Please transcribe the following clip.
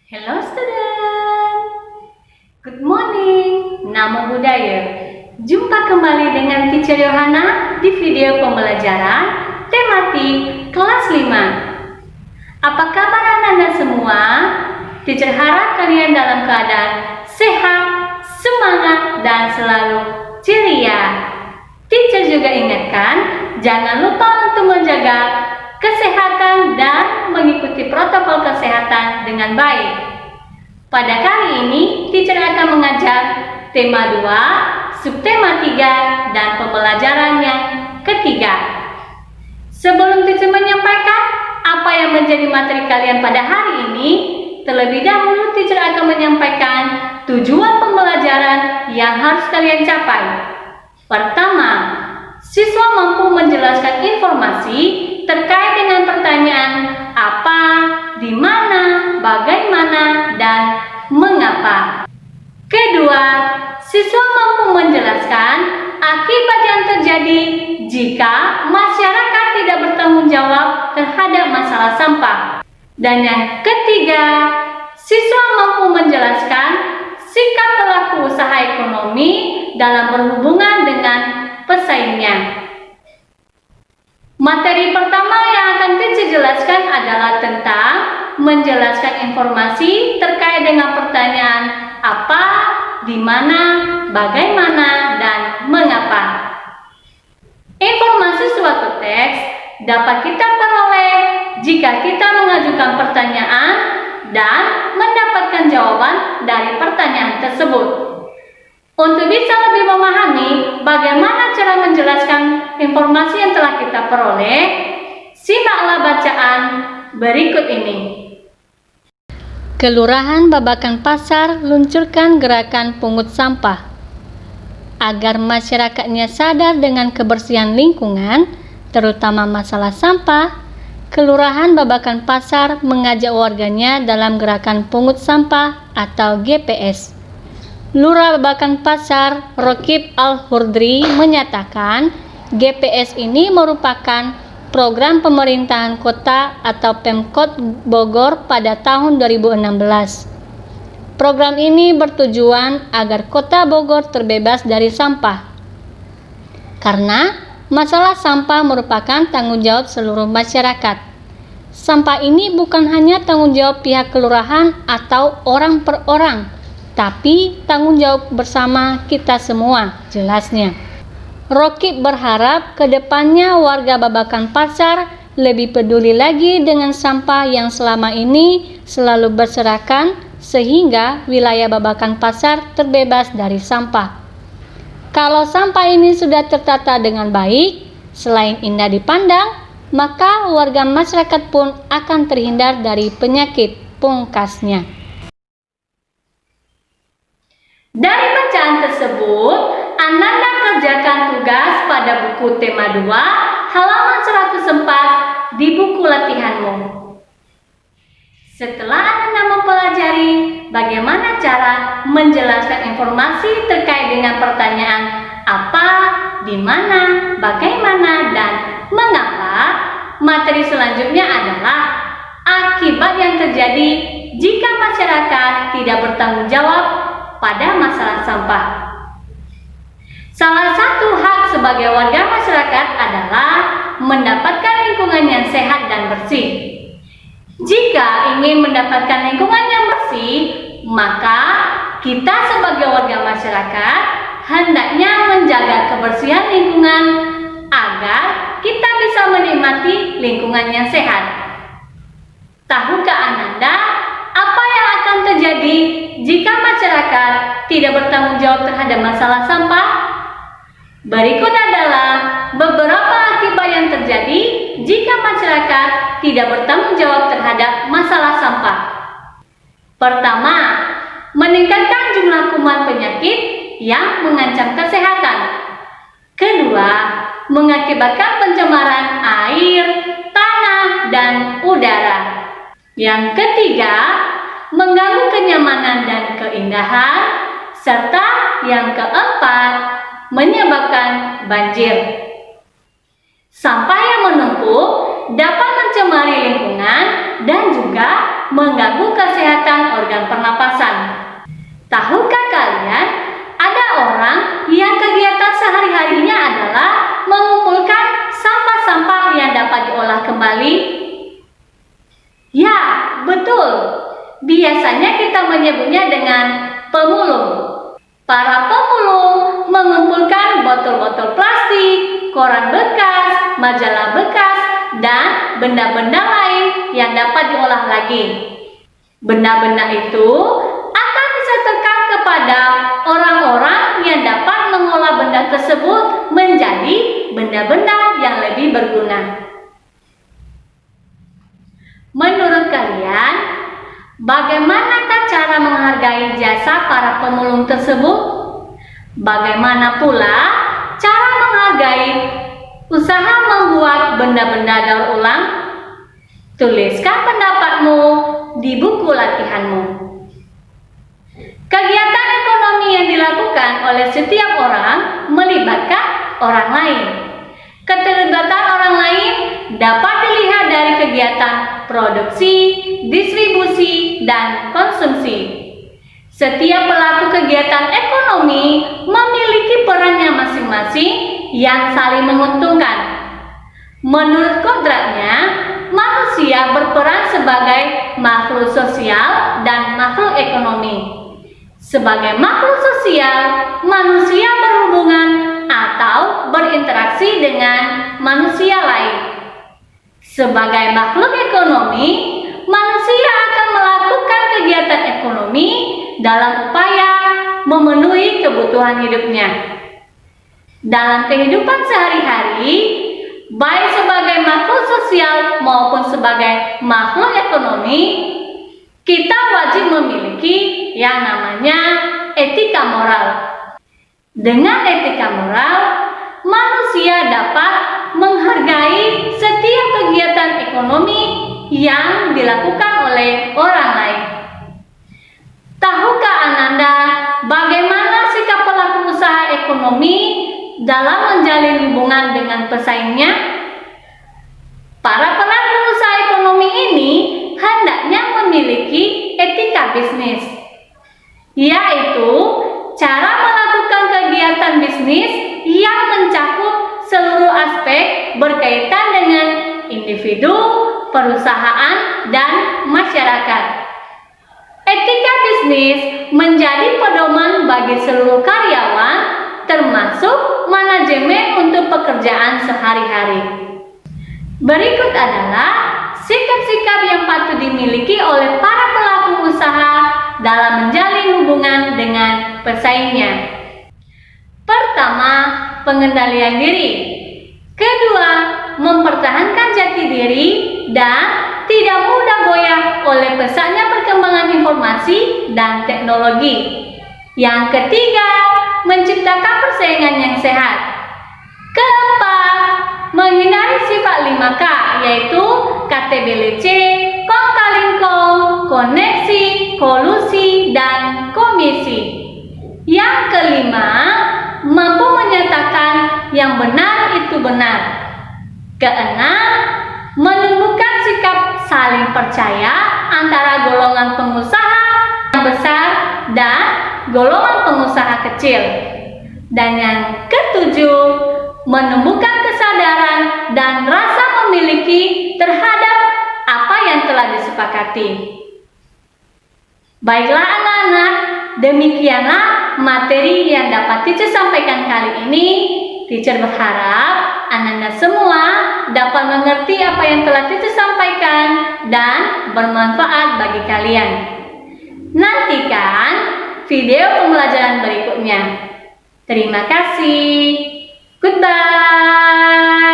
Hello student, good morning, namo buddhaya. Jumpa kembali dengan Teacher Yohana di video pembelajaran tematik kelas 5. Apa kabar anak-anak semua? Teacher harap kalian dalam keadaan sehat, semangat, dan selalu ceria. Teacher juga ingatkan, jangan lupa untuk menjaga kesehatan dan mengikuti protokol kesehatan dengan baik. Pada kali ini, teacher akan mengajar tema 2, subtema 3, dan pembelajaran yang ketiga. Sebelum teacher menyampaikan apa yang menjadi materi kalian pada hari ini, terlebih dahulu teacher akan menyampaikan tujuan pembelajaran yang harus kalian capai. Pertama, siswa mampu menjelaskan informasi terkait dengan pertanyaan apa, di mana, bagaimana, dan mengapa. Kedua, siswa mampu menjelaskan akibat yang terjadi jika masyarakat tidak bertanggung jawab terhadap masalah sampah. Dan yang ketiga, siswa mampu menjelaskan sikap pelaku usaha ekonomi dalam berhubungan dengan pesaingnya. Materi pertama yang akan teacher jelaskan adalah tentang menjelaskan informasi terkait dengan pertanyaan apa, di mana, bagaimana, dan mengapa. Informasi suatu teks dapat kita peroleh jika kita mengajukan pertanyaan dan mendapatkan jawaban dari pertanyaan tersebut. Untuk bisa lebih memahami bagaimana cara menjelaskan informasi yang telah kita peroleh, simaklah bacaan berikut ini. Kelurahan Babakan Pasar luncurkan gerakan pungut sampah. Agar masyarakatnya sadar dengan kebersihan lingkungan, terutama masalah sampah, Kelurahan Babakan Pasar mengajak warganya dalam gerakan pungut sampah atau GPS. Lurah Babakan Pasar, Rokib Al-Hurdri, menyatakan GPS ini merupakan program pemerintahan kota atau Pemkot Bogor pada tahun 2016. Program ini bertujuan agar kota Bogor terbebas dari sampah. Karena masalah sampah merupakan tanggung jawab seluruh masyarakat. Sampah ini bukan hanya tanggung jawab pihak kelurahan atau orang per orang, tapi tanggung jawab bersama kita semua, jelasnya. Rokib berharap ke depannya warga Babakan Pasar lebih peduli lagi dengan sampah yang selama ini selalu berserakan sehingga wilayah Babakan Pasar terbebas dari sampah. Kalau sampah ini sudah tertata dengan baik, selain indah dipandang, maka warga masyarakat pun akan terhindar dari penyakit, pungkasnya. Dari bacaan tersebut, Ananda kerjakan tugas pada buku tema 2, halaman 104 di buku latihanmu. Setelah Ananda mempelajari bagaimana cara menjelaskan informasi terkait dengan pertanyaan apa, di mana, bagaimana, dan mengapa, materi selanjutnya adalah akibat yang terjadi jika masyarakat tidak bertanggung jawab pada masalah sampah. Salah satu hak sebagai warga masyarakat adalah mendapatkan lingkungan yang sehat dan bersih. Jika ingin mendapatkan lingkungan yang bersih, maka kita sebagai warga masyarakat hendaknya menjaga kebersihan lingkungan agar kita bisa menikmati lingkungan yang sehat. Tahukah Ananda apa yang akan terjadi jika masyarakat tidak bertanggung jawab terhadap masalah sampah? Berikut adalah beberapa akibat yang terjadi jika masyarakat tidak bertanggung jawab terhadap masalah sampah. Pertama, meningkatkan jumlah kuman penyakit yang mengancam kesehatan. Kedua, mengakibatkan pencemaran air, tanah, dan udara. Yang ketiga, mengganggu kenyamanan dan keindahan, serta yang keempat, menyebabkan banjir. Sampah yang menumpuk dapat mencemari lingkungan dan juga mengganggu kesehatan organ pernapasan. Tahukah kalian, ada orang yang kegiatan sehari-harinya adalah mengumpulkan sampah-sampah yang dapat diolah kembali? Ya, betul. Biasanya kita menyebutnya dengan pemulung. Para pemulung mengumpulkan botol-botol plastik, koran bekas, majalah bekas, dan benda-benda lain yang dapat diolah lagi. Benda-benda itu akan disetorkan kepada orang-orang yang dapat mengolah benda tersebut menjadi benda-benda yang lebih berguna. Menurut kalian, bagaimanakah cara menghargai jasa para pemulung tersebut? Bagaimana pula cara menghargai usaha membuat benda-benda daur ulang? Tuliskan pendapatmu di buku latihanmu. Kegiatan ekonomi yang dilakukan oleh setiap orang melibatkan orang lain. Keterlibatan orang lain dapat dilihat dari kegiatan produksi, distribusi, dan konsumsi. Setiap pelaku kegiatan ekonomi memiliki perannya masing-masing yang saling menguntungkan. Menurut kodratnya, manusia berperan sebagai makhluk sosial dan makhluk ekonomi. Sebagai makhluk sosial, manusia berhubungan atau berinteraksi dengan manusia lain. Sebagai makhluk ekonomi, manusia akan melakukan kegiatan ekonomi dalam upaya memenuhi kebutuhan hidupnya. Dalam kehidupan sehari-hari, baik sebagai makhluk sosial maupun sebagai makhluk ekonomi, kita wajib memiliki yang namanya etika moral. Dengan etika moral, manusia dapat menghargai setiap kegiatan ekonomi yang dilakukan oleh orang lain. Tahukah Ananda bagaimana sikap pelaku usaha ekonomi dalam menjalin hubungan dengan pesaingnya? Para pelaku usaha ekonomi ini hendaknya memiliki etika bisnis, yaitu cara melakukan kegiatan bisnis yang mencakup seluruh aspek berkaitan dengan individu, perusahaan, dan masyarakat. Etika bisnis menjadi pedoman bagi seluruh karyawan, termasuk manajemen untuk pekerjaan sehari-hari. Berikut adalah sikap-sikap yang patut dimiliki oleh para pelaku usaha dalam menjalin hubungan dengan pesaingnya. Pertama, pengendalian diri. Kedua, mempertahankan jati diri dan tidak mudah goyah oleh pesatnya perkembangan informasi dan teknologi. Yang ketiga, menciptakan persaingan yang sehat. Keempat, menghindari sifat 5K, yaitu KTBLC, kong kaling kong, koneksi, kolusi, dan komisi. Yang kelima, mampu menyatakan yang benar itu benar. Keenam, menumbuhkan sikap saling percaya antara golongan pengusaha yang besar dan golongan pengusaha kecil. Dan yang ketujuh, menumbuhkan kesadaran dan rasa memiliki terhadap apa yang telah disepakati. Baiklah anak-anak, demikianlah materi yang dapat teacher sampaikan kali ini. Teacher berharap anak-anak semua dapat mengerti apa yang telah teacher sampaikan dan bermanfaat bagi kalian. Nantikan video pembelajaran berikutnya. Terima kasih. Goodbye.